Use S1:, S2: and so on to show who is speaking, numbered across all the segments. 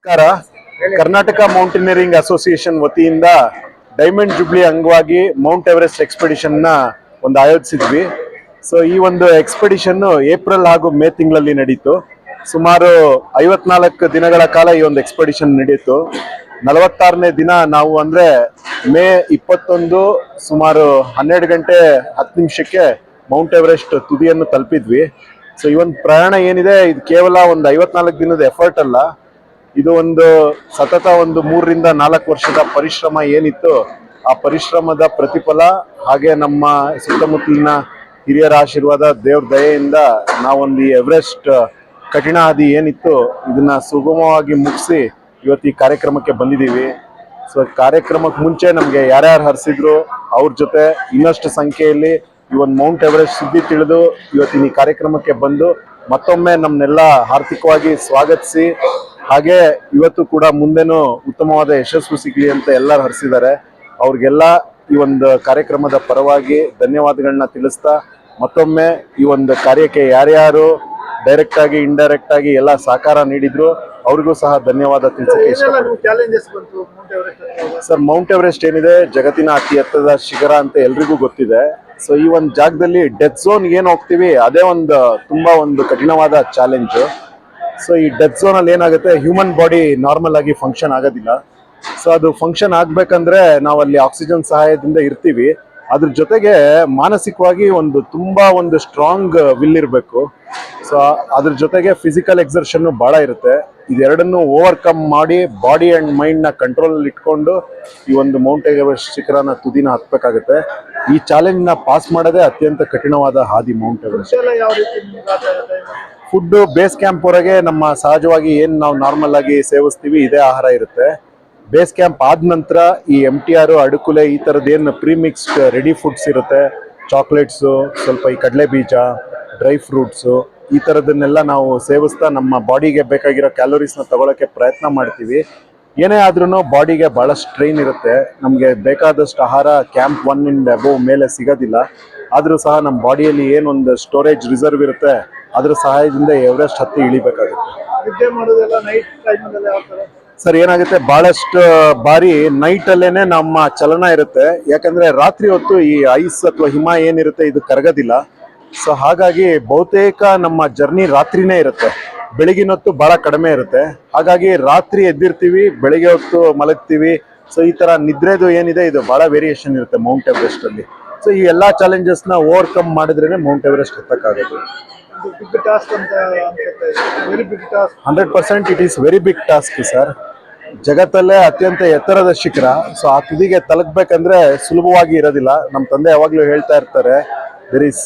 S1: ನಮಸ್ಕಾರ. Karnataka mountaineering association ವತಿಯಿಂದ diamond jubilee ಅಂಗವಾಗಿ ಮೌಂಟ್ ಎವರೆಸ್ಟ್ ಎಕ್ಸ್ಪೆಡಿಷನ್ ನ ಒಂದು ಆಯೋಜಿಸಿದ್ವಿ. ಸೊ ಈ ಒಂದು ಎಕ್ಸ್ಪೆಡಿಷನ್ ಏಪ್ರಿಲ್ ಹಾಗೂ ಮೇ ತಿಂಗಳಲ್ಲಿ ನಡೀತು. ಸುಮಾರು 54 ದಿನಗಳ ಕಾಲ ಈ ಒಂದು ಎಕ್ಸ್ಪೆಡಿಷನ್ ನಡೀತು. 46ನೇ ದಿನ ನಾವು ಅಂದ್ರೆ ಮೇ 21 ಸುಮಾರು 12 ಗಂಟೆ 10 ನಿಮಿಷಕ್ಕೆ ಮೌಂಟ್ ಎವರೆಸ್ಟ್ ತುದಿಯನ್ನು ತಲುಪಿದ್ವಿ. ಸೊ ಈ ಒಂದು ಪ್ರಯಾಣ ಏನಿದೆ ಇದು ಕೇವಲ ಒಂದು 54 ದಿನದ ಎಫರ್ಟ್ ಅಲ್ಲ, ಇದು ಒಂದು ಸತತ ಒಂದು 3 ರಿಂದ 4 ವರ್ಷದ ಪರಿಶ್ರಮ ಏನಿತ್ತು ಆ ಪರಿಶ್ರಮದ ಪ್ರತಿಫಲ. ಹಾಗೆ ನಮ್ಮ ಸುತ್ತಮುತ್ತಲಿನ ಹಿರಿಯರ ಆಶೀರ್ವಾದ, ದೇವ್ರ ದಯೆಯಿಂದ ನಾವೊಂದು ಈ ಎವರೆಸ್ಟ್ ಕಠಿಣ ಹಾದಿ ಏನಿತ್ತು ಇದನ್ನ ಸುಗಮವಾಗಿ ಮುಗಿಸಿ ಇವತ್ತು ಈ ಕಾರ್ಯಕ್ರಮಕ್ಕೆ ಬಂದಿದ್ದೀವಿ. ಸೊ ಕಾರ್ಯಕ್ರಮಕ್ಕೆ ಮುಂಚೆ ನಮಗೆ ಯಾರ್ಯಾರು ಹರಿಸಿದ್ರು ಅವ್ರ ಜೊತೆ ಇನ್ನಷ್ಟು ಸಂಖ್ಯೆಯಲ್ಲಿ ಈ ಒಂದು ಮೌಂಟ್ ಎವರೆಸ್ಟ್ ಸುದ್ದಿ ತಿಳಿದು ಇವತ್ತಿನ ಈ ಕಾರ್ಯಕ್ರಮಕ್ಕೆ ಬಂದು ಮತ್ತೊಮ್ಮೆ ನಮ್ಮನ್ನೆಲ್ಲ ಆರ್ಥಿಕವಾಗಿ ಸ್ವಾಗತಿಸಿ, ಹಾಗೆ ಇವತ್ತು ಕೂಡ ಮುಂದೆನೂ ಉತ್ತಮವಾದ ಯಶಸ್ಸು ಸಿಗಲಿ ಅಂತ ಎಲ್ಲರೂ ಹರಿಸಿದ್ದಾರೆ. ಅವ್ರಿಗೆಲ್ಲ ಈ ಒಂದು ಕಾರ್ಯಕ್ರಮದ ಪರವಾಗಿ ಧನ್ಯವಾದಗಳನ್ನ ತಿಳಿಸ್ತಾ, ಮತ್ತೊಮ್ಮೆ ಈ ಒಂದು ಕಾರ್ಯಕ್ಕೆ ಯಾರ್ಯಾರು ಡೈರೆಕ್ಟ್ ಆಗಿ ಇಂಡೈರೆಕ್ಟ್ ಆಗಿ ಎಲ್ಲ ಸಹಕಾರ ನೀಡಿದ್ರು ಅವ್ರಿಗೂ ಸಹ ಧನ್ಯವಾದ ತಿಳಿಸಕ್ಕೆ ಇಷ್ಟಪಡ್ತೀನಿ. ಸರ್, ಮೌಂಟ್ ಎವರೆಸ್ಟ್ ಏನಿದೆ ಜಗತ್ತಿನ ಅತಿ ಎತ್ತರದ ಶಿಖರ ಅಂತ ಎಲ್ರಿಗೂ ಗೊತ್ತಿದೆ. ಸೊ ಈ ಒಂದು ಜಾಗದಲ್ಲಿ ಡೆತ್ ಝೋನ್ ಏನ್ ಹೋಗ್ತೀವಿ ಅದೇ ಒಂದು ತುಂಬಾ ಒಂದು ಕಠಿಣವಾದ ಚಾಲೆಂಜ್. ಸೊ ಈ ಡೆತ್ ಝೋನ್ ಅಲ್ಲಿ ಏನಾಗುತ್ತೆ, ಹ್ಯೂಮನ್ ಬಾಡಿ ನಾರ್ಮಲ್ ಆಗಿ ಫಂಕ್ಷನ್ ಆಗೋದಿಲ್ಲ. ಸೊ ಅದು ಫಂಕ್ಷನ್ ಆಗ್ಬೇಕಂದ್ರೆ ನಾವು ಅಲ್ಲಿ ಆಕ್ಸಿಜನ್ ಸಹಾಯದಿಂದ ಇರ್ತೀವಿ. ಅದ್ರ ಜೊತೆಗೆ ಮಾನಸಿಕವಾಗಿ ತುಂಬಾ ಒಂದು ಸ್ಟ್ರಾಂಗ್ ವಿಲ್ ಇರಬೇಕು. ಸೊ ಅದ್ರ ಜೊತೆಗೆ ಫಿಸಿಕಲ್ ಎಕ್ಸರ್ಷನ್ ಬಹಳ ಇರುತ್ತೆ. ಇದೆರಡನ್ನು ಓವರ್ಕಮ್ ಮಾಡಿ ಬಾಡಿ ಅಂಡ್ ಮೈಂಡ್ ನ ಕಂಟ್ರೋಲ್ ಅಲ್ಲಿ ಇಟ್ಕೊಂಡು ಈ ಒಂದು ಮೌಂಟ್ ಎವರೆಸ್ಟ್ ಶಿಖರನ ತುದಿನ ಹತ್ಬೇಕಾಗುತ್ತೆ. ಈ ಚಾಲೆಂಜ್ ನ ಪಾಸ್ ಮಾಡೋದೇ ಅತ್ಯಂತ ಕಠಿಣವಾದ ಹಾದಿ Mount Everest. Food base camp ಹೊರಗೆ ನಮ್ಮ ಸಹಜವಾಗಿ ಏನ್ ನಾವು ನಾರ್ಮಲ್ ಆಗಿ ಸೇವಿಸ್ತೀವಿ ಇದೇ ಆಹಾರ ಇರುತ್ತೆ. ಬೇಸ್ ಕ್ಯಾಂಪ್ ಆದ ನಂತರ ಈ MTR, ಅಡುಕುಲೆ ಈ ತರದ್ ಏನು ಪ್ರೀಮಿಕ್ಸ್ಡ್ ರೆಡಿ ಫುಡ್ಸ್ ಇರುತ್ತೆ, ಚಾಕ್ಲೇಟ್ಸು, ಸ್ವಲ್ಪ ಈ ಕಡಲೆ ಬೀಜ, ಡ್ರೈ ಫ್ರೂಟ್ಸು ಈ ತರದನ್ನೆಲ್ಲ ನಾವು ಸೇವಿಸ್ತಾ ನಮ್ಮ ಬಾಡಿಗೆ ಬೇಕಾಗಿರೋ ಕ್ಯಾಲೋರೀಸ್ನ ತಗೊಳಕ್ಕೆ ಪ್ರಯತ್ನ ಮಾಡ್ತೀವಿ. ಏನೇ ಆದ್ರೂ ಬಾಡಿಗೆ ಬಹಳ ಸ್ಟ್ರೈನ್ ಇರುತ್ತೆ. ನಮಗೆ ಬೇಕಾದಷ್ಟು ಆಹಾರ ಕ್ಯಾಂಪ್ 1 and above ಮೇಲೆ ಸಿಗೋದಿಲ್ಲ. ಆದ್ರೂ ಸಹ ನಮ್ಮ ಬಾಡಿಯಲ್ಲಿ ಏನೊಂದು ಸ್ಟೋರೇಜ್ ರಿಸರ್ವ್ ಇರುತ್ತೆ ಅದ್ರ ಸಹಾಯದಿಂದ ಎವರೆಸ್ಟ್ ಹತ್ತಿ ಇಳಿಬೇಕಾಗುತ್ತೆ. ಸರ್, ಏನಾಗುತ್ತೆ, ಬಹಳಷ್ಟು ಬಾರಿ ನೈಟ್ ಅಲ್ಲೇನೆ ನಮ್ಮ ಚಲನ ಇರುತ್ತೆ. ಯಾಕಂದ್ರೆ ರಾತ್ರಿ ಹೊತ್ತು ಈ ಐಸ್ ಅಥವಾ ಹಿಮ ಏನಿರುತ್ತೆ ಇದು ಕರಗೋದಿಲ್ಲ. ಸೊ ಹಾಗಾಗಿ ಬಹುತೇಕ ನಮ್ಮ ಜರ್ನಿ ರಾತ್ರಿನೇ ಇರುತ್ತೆ, ಬೆಳಗಿನ ಹೊತ್ತು ಬಹಳ ಕಡಿಮೆ ಇರುತ್ತೆ. ಹಾಗಾಗಿ ರಾತ್ರಿ ಎದ್ದಿರ್ತೀವಿ, ಬೆಳಿಗ್ಗೆ ಹೊತ್ತು ಮಲಗ್ತೀವಿ. ಸೊ ಈ ತರ ನಿದ್ರೆದು ಏನಿದೆ ಇದು ಬಹಳ ವೇರಿಯೇಷನ್ ಇರುತ್ತೆ ಮೌಂಟ್ ಎವರೆಸ್ಟ್ ಅಲ್ಲಿ. ಸೊ ಈ ಎಲ್ಲಾ ಚಾಲೆಂಜಸ್ ನ ಓವರ್ಕಮ್ ಮಾಡಿದ್ರೇನೆ ಮೌಂಟ್ ಎವರೆಸ್ಟ್ ಹತ್ತಕ್ಕಾಗೋದು. 100% it is very big task sir. ಜಗತ್ತಲ್ಲೇ ಅತ್ಯಂತ ಎತ್ತರದ ಶಿಖರ. ಸೊ ಆ ತುದಿಗೆ ತಲುಪಬೇಕಂದ್ರೆ ಸುಲಭವಾಗಿ ಇರೋದಿಲ್ಲ. ನಮ್ಮ ತಂದೆ ಯಾವಾಗ್ಲೂ ಹೇಳ್ತಾ ಇರ್ತಾರೆ, there is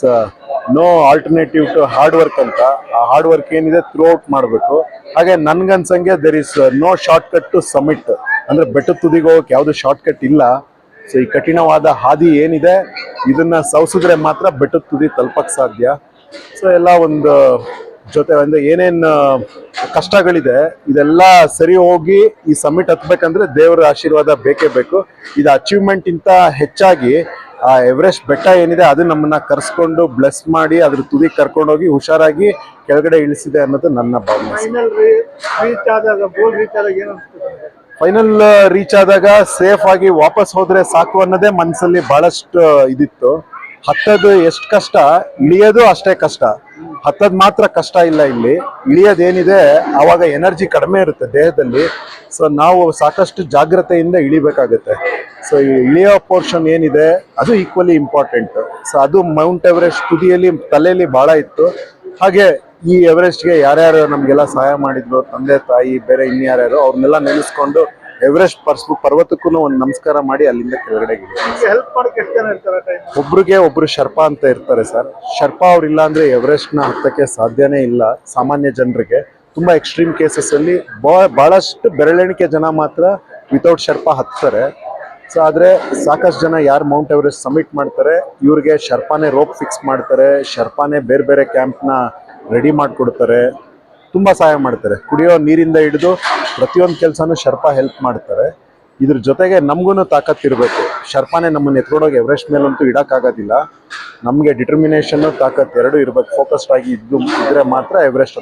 S1: no alternative to hard work ಅಂತ. ಆ ಹಾರ್ಡ್ ವರ್ಕ್ ಏನಿದೆ ಥ್ರೂ ಔಟ್ ಮಾಡಬೇಕು. ಹಾಗೆ ನನ್ಗನ್ಸಂಗೆ there is no short cut to summit. ಅಂದ್ರೆ ಬೆಟ್ಟದ ತುದಿಗೆ ಹೋಗಕ್ಕೆ ಯಾವ್ದು ಶಾರ್ಟ್ ಕಟ್ ಇಲ್ಲ. ಸೊ ಈ ಕಠಿಣವಾದ ಹಾದಿ ಏನಿದೆ ಇದನ್ನ ಸವಸಿದ್ರೆ ಮಾತ್ರ ಬೆಟ್ಟದ ತುದಿ ತಲುಪಕ್ ಸಾಧ್ಯ. ಸೊ ಎಲ್ಲ ಒಂದು ಜೊತೆ ಅಂದ್ರೆ ಏನೇನ್ ಕಷ್ಟಗಳಿದೆ ಇದೆಲ್ಲ ಸರಿ ಹೋಗಿ ಈ ಸಮಿಟ್ ಹತ್ಬೇಕಂದ್ರೆ ದೇವರ ಆಶೀರ್ವಾದ ಬೇಕೇ ಬೇಕು. ಇದು ಅಚೀವ್ಮೆಂಟ್ ಇಂತ ಹೆಚ್ಚಾಗಿ ಆ ಎವರೆಸ್ಟ್ ಬೆಟ್ಟ ಏನಿದೆ ಅದು ನಮ್ಮನ್ನ ಕರ್ಸ್ಕೊಂಡು ಬ್ಲೆಸ್ ಮಾಡಿ ಅದ್ರ ತುದಿ ಕರ್ಕೊಂಡೋಗಿ ಹುಷಾರಾಗಿ ಕೆಳಗಡೆ ಇಳಿಸಿದೆ ಅನ್ನೋದು ನನ್ನ ಭಾವನೆ. ಫೈನಲ್ ರೀಚ್ ಆದಾಗ ಸೇಫ್ ಆಗಿ ವಾಪಸ್ ಹೋದ್ರೆ ಸಾಕು ಅನ್ನೋದೇ ಮನಸ್ಸಲ್ಲಿ ಬಹಳಷ್ಟು ಇದಿತ್ತು. ಹತ್ತದು ಎಷ್ಟು ಕಷ್ಟ, ಇಳಿಯೋದು ಅಷ್ಟೇ ಕಷ್ಟ. ಹತ್ತದ್ ಮಾತ್ರ ಕಷ್ಟ ಇಲ್ಲ, ಇಲ್ಲಿ ಇಳಿಯೋದೇನಿದೆ ಆವಾಗ ಎನರ್ಜಿ ಕಡಿಮೆ ಇರುತ್ತೆ ದೇಹದಲ್ಲಿ. ಸೊ ನಾವು ಸಾಕಷ್ಟು ಜಾಗ್ರತೆಯಿಂದ ಇಳಿಬೇಕಾಗುತ್ತೆ. ಸೊ ಈ ಇಳಿಯೋ ಪೋರ್ಷನ್ ಏನಿದೆ ಅದು ಈಕ್ವಲಿ ಇಂಪಾರ್ಟೆಂಟ್. ಸೊ ಅದು ಮೌಂಟ್ ಎವರೆಸ್ಟ್ ತುದಿಯಲ್ಲಿ ತಲೆಯಲ್ಲಿ ಬಹಳ ಇತ್ತು. ಹಾಗೆ ಈ ಎವರೆಸ್ಟ್ಗೆ ಯಾರ್ಯಾರು ನಮ್ಗೆಲ್ಲ ಸಹಾಯ ಮಾಡಿದ್ರು, ತಂದೆ ತಾಯಿ ಬೇರೆ ಇನ್ಯಾರ್ಯಾರು, ಅವ್ರನ್ನೆಲ್ಲ ನೆನೆಸ್ಕೊಂಡು ಎವರೆಸ್ಟ್ ಪರ್ವತಕ್ಕೂ ಒಂದು ನಮಸ್ಕಾರ ಮಾಡಿ ಅಲ್ಲಿಂದ ಕೆಳಗಡೆ ಒಬ್ರಿಗೆ ಒಬ್ರು ಶರ್ಪಾ ಅಂತ ಇರ್ತಾರೆ ಸರ್. ಶರ್ಪಾ ಅವ್ರಿಲ್ಲ ಅಂದ್ರೆ ಎವರೆಸ್ಟ್ ನ ಹತ್ತಕ್ಕೆ ಸಾಧ್ಯನೇ ಇಲ್ಲ. ಸಾಮಾನ್ಯ ಜನರಿಗೆ ತುಂಬಾ ಎಕ್ಸ್ಟ್ರೀಮ್ ಕೇಸಸ್ ಅಲ್ಲಿ ಬಹಳಷ್ಟು ಬೆರಳೆಣಿಕೆ ಜನ ಮಾತ್ರ ವಿತೌಟ್ ಶರ್ಪಾ ಹತ್ತಾರೆ. ಸೊ ಆದ್ರೆ ಸಾಕಷ್ಟು ಜನ ಯಾರು ಮೌಂಟ್ ಎವರೆಸ್ಟ್ ಸಬ್ಮಿಟ್ ಮಾಡ್ತಾರೆ ಇವ್ರಿಗೆ ಶರ್ಪಾನೇ ರೋಪ್ ಫಿಕ್ಸ್ ಮಾಡ್ತಾರೆ, ಶರ್ಪಾನೇ ಬೇರೆ ಬೇರೆ ಕ್ಯಾಂಪ್ ನ ರೆಡಿ ಮಾಡ್ಕೊಡ್ತಾರೆ, ತುಂಬಾ ಸಹಾಯ ಮಾಡ್ತಾರೆ. ಕುಡಿಯೋ ನೀರಿಂದ ಹಿಡಿದು ಪ್ರತಿಯೊಂದು ಕೆಲಸನೂ ಶರ್ಪಾ ಹೆಲ್ಪ್ ಮಾಡ್ತಾರೆ. ಇದ್ರ ಜೊತೆಗೆ ನಮಗೂ ತಾಕತ್ತಿರಬೇಕು. ಶರ್ಪಾನೆ ನಮ್ಮನ್ನ ಎತ್ಕೊಂಡೋಗಿ ಎವರೆಸ್ಟ್ ಮೇಲಂತೂ ಇಡಕ್ಕಾಗೋದಿಲ್ಲ. ನಮಗೆ ಡಿಟರ್ಮಿನೇಷನ್ ತಾಕತ್ ಎರಡೂ ಇರ್ಬೇಕು. ಫೋಕಸ್ಡ್ ಆಗಿ ಇದ್ರೆ ಮಾತ್ರ Everest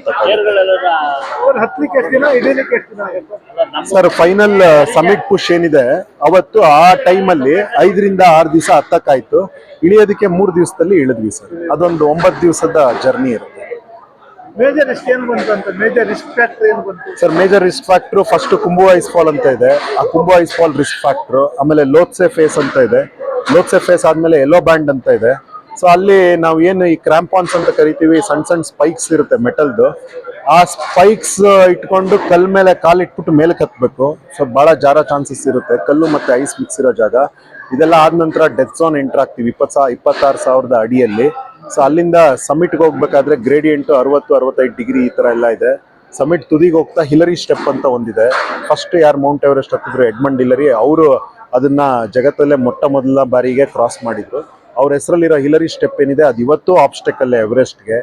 S1: sir. Final summit push ಏನಿದೆ ಅವತ್ತು ಆ ಟೈಮಲ್ಲಿ 5 ರಿಂದ 6 ದಿವಸ ಹತ್ತಕ್ಕಾಯ್ತು. ಇಳಿಯೋದಕ್ಕೆ 3 ದಿವಸದಲ್ಲಿ ಇಳಿದ್ವಿ ಸರ್. ಅದೊಂದು 9 ದಿವಸದ ಜರ್ನಿ ಇರುತ್ತೆ.
S2: ಮೇಜರ್ ರಿಸ್ಕ್ ಏನು ಬಂತು ಅಂತ? ಮೇಜರ್ ರಿಸ್ಕ್ ಫ್ಯಾಕ್ಟರ್ ಏನು ಬಂತು
S1: sir? Major risk factor first Khumbu ice fall ಅಂತ ಇದೆ. ಆ Khumbu ice fall risk factor. ಆಮೇಲೆ ಲೋತ್ಸೆ ಫೇಸ್ ಅಂತ ಇದೆ. ಲೋತ್ಸೆ ಫೇಸ್ ಆದ್ಮೇಲೆ ಯೆಲ್ಲೋ ಬ್ಯಾಂಡ್ ಅಂತ ಇದೆ. ಸೊ ಅಲ್ಲಿ ನಾವು ಏನು ಈ ಕ್ರಾಂಪಾನ್ಸ್ ಅಂತ ಕರಿತೀವಿ, ಸಣ್ಣ ಸಣ್ಣ ಸ್ಪೈಕ್ಸ್ ಇರುತ್ತೆ ಮೆಟಲ್ದು. ಆ ಸ್ಪೈಕ್ಸ್ ಇಟ್ಕೊಂಡು ಕಲ್ ಮೇಲೆ ಕಾಲಿಟ್ಬಿಟ್ಟು ಮೇಲೆ ಹತ್ಬೇಕು. ಸೊ ಬಹಳ ಜಾರ ಚಾನ್ಸಸ್ ಇರುತ್ತೆ, ಕಲ್ಲು ಮತ್ತೆ ಐಸ್ ಮಿಕ್ಸ್ ಇರೋ ಜಾಗ. ಇದೆಲ್ಲ ಆದ ನಂತರ ಡೆತ್ ಝೋನ್ ಎಂಟರ್ ಆಗ್ತೀವಿ 26,000 ಅಡಿಯಲ್ಲಿ. ಸೊ ಅಲ್ಲಿಂದ ಸಮಿಟ್ಗೆ ಹೋಗ್ಬೇಕಾದ್ರೆ ಗ್ರೇಡಿಯಂಟ್ 60-65 ಡಿಗ್ರಿ ಈ ತರ ಎಲ್ಲ ಇದೆ. ಸಮಿಟ್ ತುದಿಗೆ ಹೋಗ್ತಾ ಹಿಲರಿ ಸ್ಟೆಪ್ ಅಂತ ಒಂದಿದೆ. ಫಸ್ಟ್ ಯಾರು ಮೌಂಟ್ ಎವರೆಸ್ಟ್ ಹತ್ತಿದ್ರು ಎಡ್ಮಂಡ್ ಹಿಲರಿ, ಅವರು ಅದನ್ನ ಜಗತ್ತಲ್ಲೇ ಮೊದಲ ಬಾರಿಗೆ ಕ್ರಾಸ್ ಮಾಡಿದ್ರು. ಅವ್ರ ಹೆಸರಲ್ಲಿರೋ ಹಿಲರಿ ಸ್ಟೆಪ್ ಏನಿದೆ ಅದು ಇವತ್ತು ಆಬ್ಸ್ಟೆಕಲ್ ಎವರೆಸ್ಟ್ಗೆ.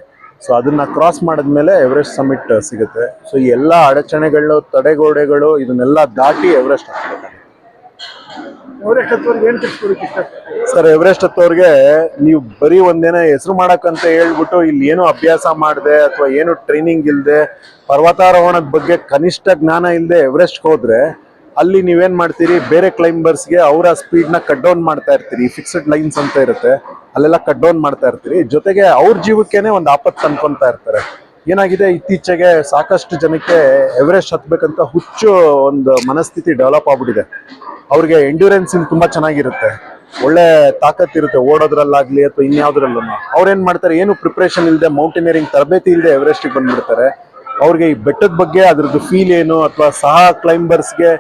S1: ಸೊ ಅದನ್ನ ಕ್ರಾಸ್ ಮಾಡಿದ್ಮೇಲೆ ಎವರೆಸ್ಟ್ ಸಮಿಟ್ ಸಿಗುತ್ತೆ. ಸೊ ಈ ಎಲ್ಲ ಅಡಚಣೆಗಳು, ತಡೆಗೋಡೆಗಳು ಇದನ್ನೆಲ್ಲ ದಾಟಿ ಎವರೆಸ್ಟ್ ಹತ್ತಬೇಕಾಗುತ್ತೆ. ಸರ್, ಎವರೆಸ್ಟ್ ಹತ್ತೋರ್ಗೆ ನೀವು ಬರೀ ಒಂದೇನೋ ಹೆಸರು ಮಾಡಕ್ಕಂತ ಹೇಳ್ಬಿಟ್ಟು ಇಲ್ಲಿ ಏನು ಅಭ್ಯಾಸ ಮಾಡದೆ ಅಥವಾ ಏನು ಟ್ರೈನಿಂಗ್ ಇಲ್ಲದೆ ಪರ್ವತಾರೋಹಣದ ಬಗ್ಗೆ ಕನಿಷ್ಠ ಜ್ಞಾನ ಇಲ್ಲದೆ ಎವರೆಸ್ಟ್ಗೆ ಹೋದ್ರೆ ಅಲ್ಲಿ ನೀವೇನ್ ಮಾಡ್ತೀರಿ, ಬೇರೆ ಕ್ಲೈಂಬರ್ಸ್ಗೆ ಅವರ ಸ್ಪೀಡ್ನ ಕಟ್ ಡೌನ್ ಮಾಡ್ತಾ ಇರ್ತೀರಿ. ಫಿಕ್ಸ್ಡ್ ಲೈನ್ಸ್ ಅಂತ ಇರುತ್ತೆ, ಅಲ್ಲೆಲ್ಲ ಕಟ್ ಡೌನ್ ಮಾಡ್ತಾ ಇರ್ತೀರಿ. ಜೊತೆಗೆ ಅವ್ರ ಜೀವಕ್ಕೇನೆ ಒಂದು ಆಪತ್ತು ಅನ್ಕೊಂತಾ ಇರ್ತಾರೆ. ಏನಾಗಿದೆ, ಇತ್ತೀಚೆಗೆ ಸಾಕಷ್ಟು ಜನಕ್ಕೆ ಎವರೆಸ್ಟ್ ಹತ್ಬೇಕಂತ ಹುಚ್ಚು ಒಂದು ಮನಸ್ಥಿತಿ ಡೆವಲಪ್ ಆಗ್ಬಿಟ್ಟಿದೆ. ಅವ್ರಿಗೆ ಎಂಡ್ಯೂರೆನ್ಸ್ ತುಂಬಾ ಚೆನ್ನಾಗಿರುತ್ತೆ, ಒಳ್ಳೆ ತಾಕತ್ ಇರುತ್ತೆ ಓಡೋದ್ರಲ್ಲಾಗ್ಲಿ ಅಥವಾ ಇನ್ಯಾವುದ್ರಲ್ಲೂ. ಅವ್ರೇನ್ ಮಾಡ್ತಾರೆ, ಏನು ಪ್ರಿಪ್ರೇಷನ್ ಇಲ್ಲದೆ, ಮೌಂಟೇನಿಯರಿಂಗ್ ತರಬೇತಿ ಇಲ್ಲದೆ ಎವರೆಸ್ಟ್ಗೆ ಬಂದ್ಬಿಡ್ತಾರೆ. ಅವ್ರಿಗೆ ಈ ಬೆಟ್ಟದ ಬಗ್ಗೆ ಅದ್ರದ್ದು ಫೀಲ್ ಏನು ಅಥವಾ ಸಹ ಕ್ಲೈಂಬರ್ಸ್ಗೆ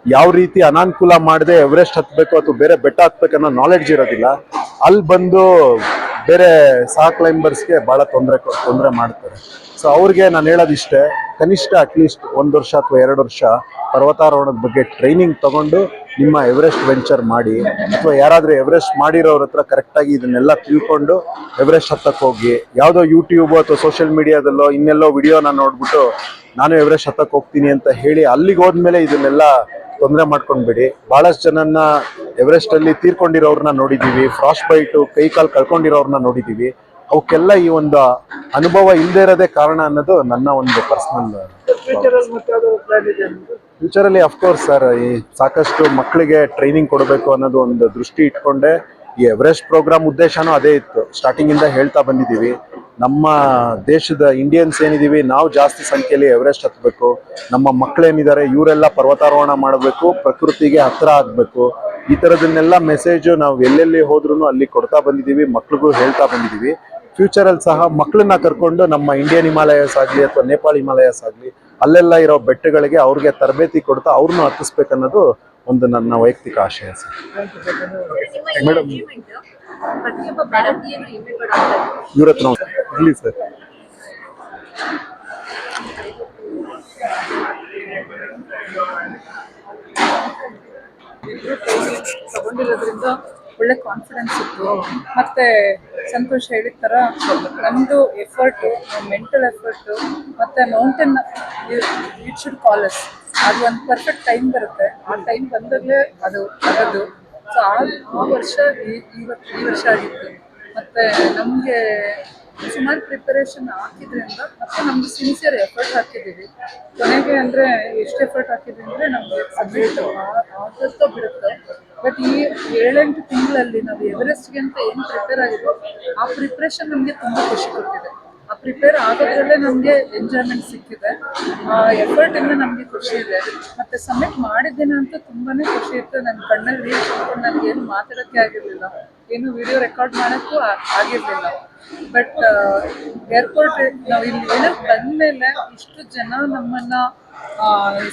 S1: ಯಾವ ರೀತಿ ಅನಾನುಕೂಲ ಮಾಡದೆ ಎವರೆಸ್ಟ್ ಹತ್ಬೇಕು ಅಥವಾ ಬೇರೆ ಬೆಟ್ಟ ಹತ್ಬೇಕನ್ನೋ ನಾಲೆಡ್ಜ್ ಇರೋದಿಲ್ಲ. ಅಲ್ಲಿ ಬಂದು ಬೇರೆ ಸಹ ಕ್ಲೈಂಬರ್ಸ್ಗೆ ಬಹಳ ತೊಂದರೆ ಮಾಡ್ತಾರೆ. ಸೊ ಅವ್ರಿಗೆ ನಾನು ಹೇಳೋದಿಷ್ಟೇ, ಕನಿಷ್ಠ ಅಟ್ಲೀಸ್ಟ್ 1 ವರ್ಷ ಅಥವಾ 2 ವರ್ಷ ಪರ್ವತಾರೋಹಣದ ಬಗ್ಗೆ ಟ್ರೈನಿಂಗ್ ತಗೊಂಡು ನಿಮ್ಮ ಎವರೆಸ್ಟ್ ವೆಂಚರ್ ಮಾಡಿ, ಅಥವಾ ಯಾರಾದ್ರೂ ಎವರೆಸ್ಟ್ ಮಾಡಿರೋರ ಹತ್ರ ಕರೆಕ್ಟಾಗಿ ಇದನ್ನೆಲ್ಲ ತಿಳ್ಕೊಂಡು ಎವರೆಸ್ಟ್ ಹತ್ತಕ್ಕೆ ಹೋಗಿ. ಯಾವುದೋ ಯೂಟ್ಯೂಬ್ ಅಥವಾ ಸೋಷಿಯಲ್ ಮೀಡಿಯಾದಲ್ಲೋ ಇನ್ನೆಲ್ಲೋ ವಿಡಿಯೋನ ನೋಡ್ಬಿಟ್ಟು ನಾನು ಎವರೆಸ್ಟ್ ಹತ್ತಕ್ಕೆ ಹೋಗ್ತೀನಿ ಅಂತ ಹೇಳಿ ಅಲ್ಲಿಗೆ ಹೋದ್ಮೇಲೆ ಇದನ್ನೆಲ್ಲ ತೊಂದರೆ ಮಾಡ್ಕೊಂಡ್ಬಿಡಿ. ಬಹಳಷ್ಟು ಜನನ್ನ ಎವರೆಸ್ಟ್ ಅಲ್ಲಿ ತೀರ್ಕೊಂಡಿರೋರ್ನ ನೋಡಿದೀವಿ, ಫ್ರಾಸ್ಟ್ ಬೈಟು ಕೈ ಕಾಲು ಕಳ್ಕೊಂಡಿರೋರ್ನ ನೋಡಿದೀವಿ. ಅವಕ್ಕೆಲ್ಲ ಈ ಒಂದು ಅನುಭವ ಇಲ್ಲದೆ ಇರೋದೇ ಕಾರಣ ಅನ್ನೋದು ನನ್ನ ಒಂದು ಪರ್ಸನಲ್. ಫ್ಯೂಚರ್ ಅಲ್ಲಿ ಅಫ್ಕೋರ್ಸ್ ಸರ್, ಈ ಸಾಕಷ್ಟು ಮಕ್ಕಳಿಗೆ ಟ್ರೈನಿಂಗ್ ಕೊಡಬೇಕು ಅನ್ನೋದು ಒಂದು ದೃಷ್ಟಿ ಇಟ್ಕೊಂಡೆ ಈ ಎವರೆಸ್ಟ್ ಪ್ರೋಗ್ರಾಮ್ ಉದ್ದೇಶನೂ ಅದೇ ಇತ್ತು. ಸ್ಟಾರ್ಟಿಂಗ್ ಇಂದ ಹೇಳ್ತಾ ಬಂದಿದ್ದೀವಿ, ನಮ್ಮ ದೇಶದ ಇಂಡಿಯನ್ಸ್ ಏನಿದೀವಿ ನಾವು ಜಾಸ್ತಿ ಸಂಖ್ಯೆಯಲ್ಲಿ ಎವರೆಸ್ಟ್ ಹತ್ಬೇಕು. ನಮ್ಮ ಮಕ್ಕಳೇನಿದ್ದಾರೆ ಇವರೆಲ್ಲ ಪರ್ವತಾರೋಹಣ ಮಾಡಬೇಕು, ಪ್ರಕೃತಿಗೆ ಹತ್ರ ಆಗ್ಬೇಕು. ಈ ತರದನ್ನೆಲ್ಲ ಮೆಸೇಜ್ ನಾವು ಎಲ್ಲೆಲ್ಲಿ ಹೋದ್ರೂ ಅಲ್ಲಿ ಕೊಡ್ತಾ ಬಂದಿದ್ದೀವಿ, ಮಕ್ಳಿಗೂ ಹೇಳ್ತಾ ಬಂದಿದ್ದೀವಿ. ಫ್ಯೂಚರ್ ಅಲ್ಲಿ ಸಹ ಮಕ್ಕಳನ್ನ ಕರ್ಕೊಂಡು ನಮ್ಮ ಇಂಡಿಯನ್ ಹಿಮಾಲಯಸ್ ಆಗ್ಲಿ ಅಥವಾ ನೇಪಾಳ ಹಿಮಾಲಯಸ್ ಆಗ್ಲಿ ಅಲ್ಲೆಲ್ಲ ಇರೋ ಬೆಟ್ಟಗಳಿಗೆ ಅವ್ರಿಗೆ ತರಬೇತಿ ಕೊಡ್ತಾ ಅವ್ರನ್ನೂ ಹತ್ತಿಸ್ಬೇಕನ್ನೋದು ಒಂದು ನನ್ನ ವೈಯಕ್ತಿಕ ಆಶಯ ಸರ್. ಮೇಡಮ್, ಇವ್ರ ಹತ್ರ ಇರ್ಲಿ ಸರ್.
S3: ತಗೊಂಡಿರೋದ್ರಿಂದ ಒಳ್ಳೆ ಕಾನ್ಫಿಡೆನ್ಸ್ ಇತ್ತು. ಮತ್ತೆ ಸಂತೋಷ್ ಹೇಳಿದ ಥರ ನಮ್ಮದು ಎಫರ್ಟು, ಮೆಂಟಲ್ ಎಫರ್ಟು ಮತ್ತು mountain it should call us. ಅದು ಒಂದು ಪರ್ಫೆಕ್ಟ್ ಟೈಮ್ ಬರುತ್ತೆ, ಆ ಟೈಮ್ ಬಂದಾಗಲೇ ಅದು ಆಗೋದು. ಸೊ ಆ ವರ್ಷ ಈ ವರ್ಷ ಆಗಿತ್ತು. ಮತ್ತು ನಮಗೆ ಸುಮಾರು ಪ್ರಿಪರೇಷನ್ ಹಾಕಿದ್ರಿಂದ ಮತ್ತು ನಮ್ಗೆ ಸಿನ್ಸಿಯರ್ ಎಫರ್ಟ್ ಹಾಕಿದ್ದೀವಿ. ಕೊನೆಗೆ ಅಂದರೆ ಎಷ್ಟು ಎಫರ್ಟ್ ಹಾಕಿದ್ವಿ ಅಂದರೆ ನಮಗೆ ಸಬ್ಮಿಟ್ ಆಗುತ್ತೋ ಬಿಡುತ್ತೋ. ಬಟ್ ಈ 7-8 ತಿಂಗಳಲ್ಲಿ ನಾವು ಎವರೆಸ್ಟ್ಗೆ ಅಂತ ಏನು ಪ್ರಿಪೇರ್ ಆಗಿದ್ವಿ, ಆ ಪ್ರಿಪ್ರೇಷನ್ ನಮಗೆ ತುಂಬ ಖುಷಿ ಕೊಟ್ಟಿದೆ. ಆ ಪ್ರಿಪೇರ್ ಆಗೋದ್ರಲ್ಲೇ ನಮಗೆ ಎಂಜಾಯ್ಮೆಂಟ್ ಸಿಕ್ಕಿದೆ, ಆ ಎಫರ್ಟಿಂದ ನಮಗೆ ಖುಷಿ ಇದೆ. ಮತ್ತು ಸಬ್ಮಿಟ್ ಮಾಡಿದ್ದೇನೆ ಅಂತ ತುಂಬಾ ಖುಷಿ ಇತ್ತು. ನನ್ನ ಕಣ್ಣಲ್ಲಿ ನೀರು ಬಂದ್ಕೊಂಡು ನನಗೇನು ಮಾತಾಡೋಕ್ಕೆ ಆಗಿರಲಿಲ್ಲ, ಏನು ವಿಡಿಯೋ ರೆಕಾರ್ಡ್ ಮಾಡೋಕ್ಕೂ ಆಗಿರಲಿಲ್ಲ. ಬಟ್ ಏರ್ಪೋರ್ಟ್ ನಾವು ಇಲ್ಲಿ ಏನಕ್ಕೆ ಬಂದಮೇಲೆ ಇಷ್ಟು ಜನ ನಮ್ಮನ್ನು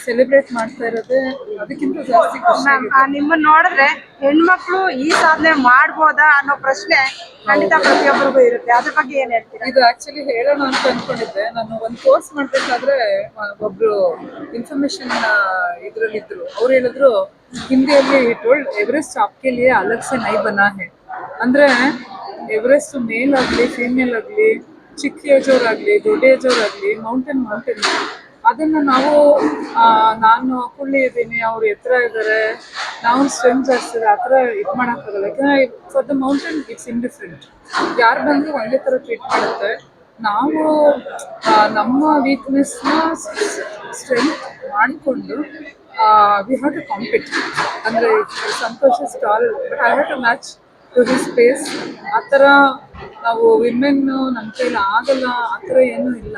S3: ಸೆಲೆಬ್ರೇಟ್ ಮಾಡ್ತಾ ಇರೋದೇ ಅದಕ್ಕಿಂತ ಜಾಸ್ತಿ ಖುಷಿ.
S4: ನಿಮ್ಮನ್ನ ನೋಡಿದ್ರೆ ಹೆಣ್ಮಕ್ಳು ಈ ಸಾಧನೆ ಮಾಡ್ಬೋದಾ ಅನ್ನೋ ಪ್ರಶ್ನೆ ಖಂಡಿತ ಪ್ರತಿಯೊಬ್ಬರಿಗೂ ಇರುತ್ತೆ. ಅದ್ರ ಬಗ್ಗೆ ಏನ್ ಹೇಳ್ತೀರಾ?
S3: ಇದು ಆಕ್ಚುಲಿ ಹೇಳೋಣ ಅಂತ ಅನ್ಕೊಂಡಿದ್ದೆ. ನಾನು ಒಂದು ಕೋರ್ಸ್ ಮಾಡ್ಬೇಕಾದ್ರೆ ಒಬ್ರು ಇನ್ಫಾರ್ಮೇಶನ್ ಇದ್ರಲ್ಲಿದ್ರು. ಅವ್ರು ಹೇಳಿದ್ರು ಹಿಂದಿಯಲ್ಲಿ ಟೋಲ್ಡ್ ಎವರೆಸ್ಟ್ आपके लिए अलग से नहीं बना है. ಅಂದ್ರೆ ಎವರೆಸ್ಟ್ ಮೇಲ್ ಆಗಲಿ ಫೀಮೇಲ್ ಆಗಲಿ ಚಿಕ್ಕ ಏಜ್ ಅವರಾಗಲಿ ದೊಡ್ಡ ಏಜ್ ಅವರಾಗಲಿ ಮೌಂಟೇನ್ ಅದನ್ನ ನಾವು ನಾನು ಕುಳ್ಳಿ ಇದ್ದೀನಿ, ಅವ್ರು ಎತ್ತರ ಇದ್ದಾರೆ, ನಾವು ಸ್ಟ್ರೆಂತ್ ಜಾಸ್ತಿ ಇದೆ, ಆ ಥರ ಇದು ಮಾಡೋಕ್ಕಾಗಲ್ಲ. ಯಾಕಂದರೆ for the mountain it's indifferent. ಯಾರು ಬಂದರೂ ಒಂದೇ ಥರ ಟ್ರೀಟ್ ಮಾಡುತ್ತೆ. ನಾವು ನಮ್ಮ ವೀಕ್ನೆಸ್ನ ಸ್ಟ್ರೆಂತ್ ಮಾಡಿಕೊಂಡು ವಿ ಹ್ಯಾವ್ ಟು ಕಾಂಪಿಟ್. ಅಂದರೆ ಸಂತೋಷ ಸ್ಟಾಲ್, but I have to match to his space. ಆ ಥರ ನಾವು ವಿಮೆನ್ನು ನಮ್ಮ ಕೈಲಿ ಆಗಲ್ಲ ಆ ಥರ ಏನೂ ಇಲ್ಲ.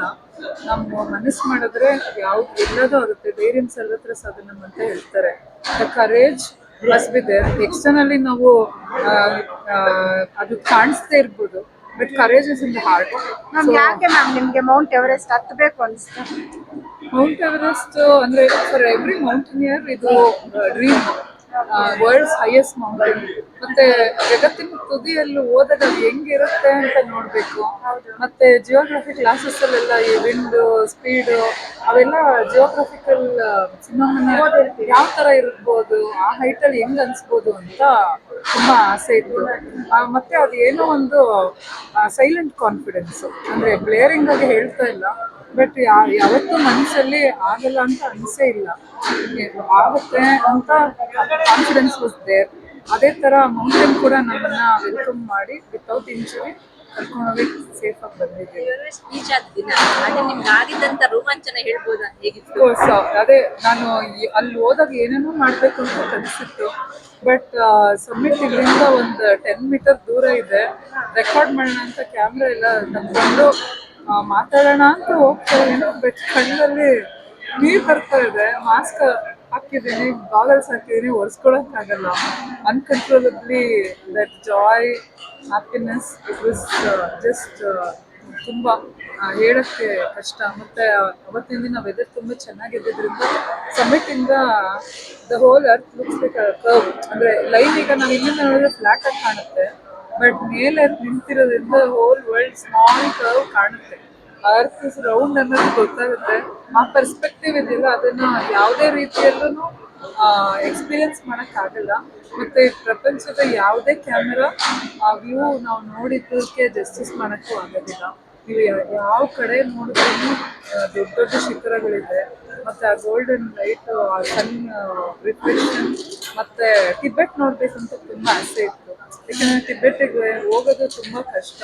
S3: ನಮ್ಮ ಮನಸ್ಸು ಮಾಡಿದ್ರೆ ಯಾವ್ದು ಎಲ್ಲದೂ ಆಗುತ್ತೆ. ಧೈರ್ಯ ಸರ್ವತ್ರ ಸಾಧನ ಅಂತ ಹೇಳ್ತಾರೆ. The courage must be there. Externally ನಾವು ಅದು ಕಾಣಿಸ್ದೇ ಇರ್ಬೋದು, but courage is in the heart.
S4: Ma'am ಯಾಕೆ ಮ್ಯಾಮ್ ನಿಮ್ಗೆ ಮೌಂಟ್ ಎವರೆಸ್ಟ್ ಹತ್ತಬೇಕು ಅನಿಸ್ತು?
S3: ಮೌಂಟ್ ಎವರೆಸ್ಟ್ ಅಂದರೆ ಫಾರ್ ಎವ್ರಿ ಮೌಂಟೇನಿಯರ್ ಇದು ಡ್ರೀಮ್. World's highest mountain. ಮತ್ತೆ ಜಗತ್ತಿನ ತುದಿಯಲ್ಲಿ ಹೋದಾಗ ಅದು ಹೆಂಗಿರುತ್ತೆ ಅಂತ ನೋಡಬೇಕು. ಮತ್ತೆ ಜಿಯೋಗ್ರಫಿ ಕ್ಲಾಸಸ್ಸಲ್ಲೆಲ್ಲ ಈ ವಿಂಡ್ ಸ್ಪೀಡ್ ಅವೆಲ್ಲ ಜಿಯೋಗ್ರಫಿಕಲ್ ಫಿನಾಮಿನಾ ಯಾವ ಥರ ಇರ್ಬೋದು, ಆ ಹೈಟಲ್ಲಿ ಹೆಂಗ್ ಅನಿಸ್ಬೋದು ಅಂತ ತುಂಬ ಆಸೆ ಇತ್ತು. ಮತ್ತೆ ಅದು ಏನೋ ಒಂದು ಸೈಲೆಂಟ್ ಕಾನ್ಫಿಡೆನ್ಸು, ಅಂದರೆ ಬ್ಲೇರಿಂಗ್ ಆಗಿ ಹೇಳ್ತಾ ಇಲ್ಲ, ಬಟ್ ಯಾವತ್ತೂ ಮನಸ್ಸಲ್ಲಿ ಆಗಲ್ಲ ಅಂತ ಅನಿಸೇ ಇಲ್ಲ. ಆಗುತ್ತೆ ಅಂತ ಕಾನ್ಫಿಡೆನ್ಸ್ ವಾಸ್ ದೇರ್. ಅದೇ ಥರ ಮೌಂಟೇನ್ ಕೂಡ ನಮ್ಮನ್ನ ವೆಲ್ಕಮ್ ಮಾಡಿ ವಿತೌಟ್ ಇಂಜುರಿ ಕರ್ಕೊಂಡೋಗಿ ಸೇಫ್ ಆಗಿ ಬಂದಿದ್ದೀವಿ.
S5: ಸ್ಪೀಚ್ ಆದ ದಿನ ಅದೇ ನಿಮ್ಗೆ ಆಗಿದ್ದಂತ ರೋಮಾಂಚನ ಹೇಳ್ಬೋದಾ, ಹೇಗಿತ್ತು?
S3: ಕೋರ್ಸ್ ಅದೇ ನಾನು ಅಲ್ಲಿ ಹೋದಾಗ ಏನೇನೋ ಮಾಡಬೇಕು ಅಂತ ಕಲಿಸಿತ್ತು. ಬಟ್ ಸಮ್ಮಿಟ್ ಇಲ್ಲಿಂದ ಒಂದು 10 ಮೀಟರ್ ದೂರ ಇದೆ. ರೆಕಾರ್ಡ್ ಮಾಡೋಣ ಅಂತ ಕ್ಯಾಮ್ರಾ ಎಲ್ಲ ತಂದ್ಕೊಂಡು ಮಾತಾಡೋಣ ಅಂತ ಹೋಗ್ತಾ ಇದ್ದೀನಿ. ಬಟ್ ಕಣ್ಣಲ್ಲಿ ನೀರು ಬರ್ತಾ ಇದೆ. ಮಾಸ್ಕ್ ಹಾಕಿದ್ದೀನಿ, ಗಾಗಲ್ಸ್ ಹಾಕಿದ್ದೀನಿ, ಒರೆಸ್ಕೊಳಕ್ಕಾಗಲ್ಲ. Uncontrollably that joy, happiness, it was just ತುಂಬ ಹೇಳೋಕ್ಕೆ ಕಷ್ಟ. ಮತ್ತು ಅವತ್ತಿನ ದಿನ ವೆದರ್ ತುಂಬ ಚೆನ್ನಾಗಿದ್ದರಿಂದ ಸಮ್ಮಿಟಿಂದ the whole earth looks like curve. ಅಂದರೆ ಲೈನ್ ಈಗ ನಾವು ಇಲ್ಲಿಂದ ನೋಡಿದ್ರೆ ಫ್ಲಾಟ್ ಆಗಿ ಕಾಣುತ್ತೆ, ಬಟ್ ಮೇಲೆ ನಿಂತಿರೋದ್ರಿಂದ ಹೋಲ್ ವರ್ಲ್ಡ್ ಸ್ಮಾಲ್ ಕರ್ವ್ ಕಾಣುತ್ತೆ. ಅರ್ತ್ ಇಸ್ ರೌಂಡ್ ಅನ್ನೋದು ಗೊತ್ತಾಗುತ್ತೆ. ಆ ಪರ್ಸ್ಪೆಕ್ಟಿವ್ ಇದೆಯಲ್ಲ, ಅದನ್ನು ಯಾವುದೇ ರೀತಿಯಲ್ಲೂ ಎಕ್ಸ್ಪೀರಿಯನ್ಸ್ ಮಾಡೋಕ್ಕಾಗಲ್ಲ. ಮತ್ತು ಪ್ರಪಂಚದ ಯಾವುದೇ ಕ್ಯಾಮೆರಾ ಆ ವ್ಯೂ ನಾವು ನೋಡಿದ್ದಕ್ಕೆ ಜಸ್ಟಿಸ್ ಮಾಡೋಕ್ಕೂ ಆಗೋದಿಲ್ಲ. ನೀವು ಯಾವ ಕಡೆ ನೋಡಿದ್ರೂ ದೊಡ್ಡ ದೊಡ್ಡ ಶಿಖರಗಳಿದೆ. ಮತ್ತು ಆ ಗೋಲ್ಡನ್ ಲೈಟ್, ಆ ಸನ್ ರಿಫ್ಲೆಕ್ಷನ್. ಮತ್ತು ಟಿಬೆಟ್ ನೋಡಬೇಕಂತ ತುಂಬ ಆಸೆ ಇತ್ತು. ಯಾಕಂದರೆ ಟಿಬೆಟ್ಟಿಗೆ ಹೋಗೋದು ತುಂಬ ಕಷ್ಟ.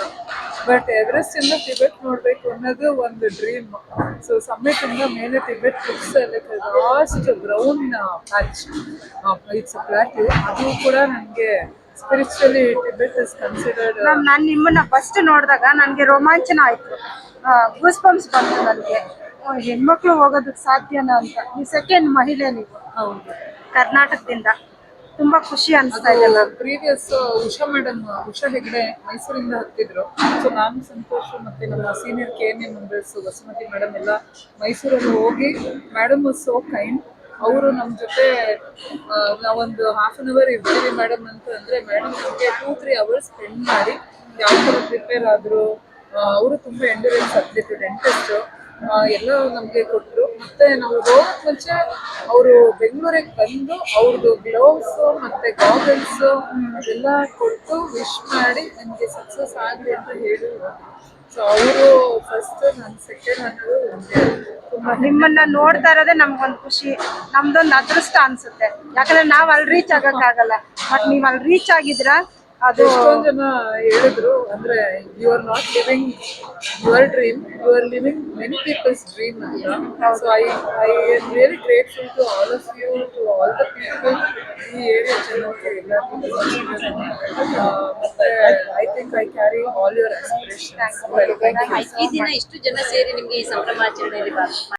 S3: ಬಟ್ ಎವರೆಸ್ಟಿಂದ ಟಿಬೆಟ್ ನೋಡಬೇಕು ಅನ್ನೋದು ಒಂದು ಡ್ರೀಮ್. ಸೊ ಸಮ್ಮಿಟಿಂದ ಮೇಲೆ Tibet looks last brown patch, it's a plateau. ಅದು ಕೂಡ ನನಗೆ spiritually Tibet is considered.
S4: Ma'am ನಾನು ನಿಮ್ಮನ್ನ ಫಸ್ಟ್ ನೋಡಿದಾಗ ನನಗೆ ರೋಮಾಂಚನ ಆಯಿತು, ಗೂಸ್ ಬಂಪ್ಸ್ ಬಂತು ನನಗೆ. ಹೆಣ್ಮಕ್ಳು ಹೋಗೋದಕ್ಕೆ ಸಾಧ್ಯನಾ ಅಂತ. ಈ ಸೆಕೆಂಡ್ ಮಹಿಳೆ ನೀವು
S3: ಹೌದು.
S4: ಕರ್ನಾಟಕದಿಂದ, ತುಂಬ ಖುಷಿ ಅನಿಸ್ತಾ ಇದೆ ಮ್ಯಾಮ್.
S3: ಪ್ರೀವಿಯಸ್ ಉಷಾ ಹೆಗ್ಡೆ ಮೈಸೂರಿಂದ ಹತ್ತಿದ್ರು. ಸೊ ನಾನು ಸಂತೋಷ್ ಮತ್ತೆ ನಮ್ಮ senior KNA members Vasumathi madam ಎಲ್ಲ ಮೈಸೂರಲ್ಲಿ ಹೋಗಿ, ಮೇಡಮ್ ವಾಸ್ ಸೋ ಕೈಂಡ್. ಅವರು ನಮ್ಮ ಜೊತೆ ನಾವೊಂದು ½ an hour ಇರ್ತೀವಿ ಮೇಡಮ್ ಅಂತ ಅಂದರೆ, ಮೇಡಮ್ ನಮಗೆ 2-3 hours ಸ್ಪೆಂಡ್ ಮಾಡಿ ಯಾವ ಥರ ಪ್ರಿಪೇರ್ ಆದರು. ಅವರು ತುಂಬ ಎಂಡ್ಯೂರೆನ್ಸ್ ಅಥ್ಲೀಟ್, ಡೆಂಟಿಸ್ಟು, ಎಲ್ಲ ನಮಗೆ ಕೊಟ್ಟರು. ಮತ್ತು ನಾವು ಹೋಗೋಕ್ಕೆ ಮುಂಚೆ ಅವರು ಬೆಂಗಳೂರಿಗೆ ಬಂದು ಅವ್ರದ್ದು ಗ್ಲೌಸು ಮತ್ತು ಗಾಗಲ್ಸು ಅದೆಲ್ಲ ಕೊಟ್ಟು ವಿಶ್ ಮಾಡಿ ನನಗೆ ಸಕ್ಸಸ್ ಆಗಲಿ ಅಂತ ಹೇಳಿ. ಸೊ ಅವರು ಫಸ್ಟ್, ನಾನು ಸೆಕೆಂಡ್ ಅನ್ನೋದು ಒಂದೇ. ತುಂಬ
S4: ನಿಮ್ಮನ್ನ ನೋಡ್ತಾ ಇರೋದೇ ನಮ್ಗೊಂದು ಖುಷಿ, ನಮ್ದೊಂದು ಅದೃಷ್ಟ ಅನ್ಸುತ್ತೆ. ಯಾಕಂದ್ರೆ ನಾವು ಅಲ್ಲಿ ರೀಚ್ ಆಗಕ್ಕಾಗಲ್ಲ, ಬಟ್ ನೀವು ಅಲ್ಲಿ ರೀಚ್ ಆಗಿದ್ರ ಅದು.
S3: ಎಷ್ಟೊಂದು ಜನ ಹೇಳಿದ್ರು, ಅಂದ್ರೆ you are not living your dream, you are living many people's dream ಅಂತ. So I am really grateful to all of you, to all the people ಈ ಏರಿಯಾ ಜನಕ್ಕೆ ಎಲ್ಲರಿಗೂ. ಮತ್ತೆ I think I carry all your aspirations.
S5: ಈ ದಿನ ಇಷ್ಟು ಜನ ಸೇರಿ ನಿಮ್ಗೆ ಈ ಸಂಭ್ರಮಾಚರಣೆಯಲ್ಲಿ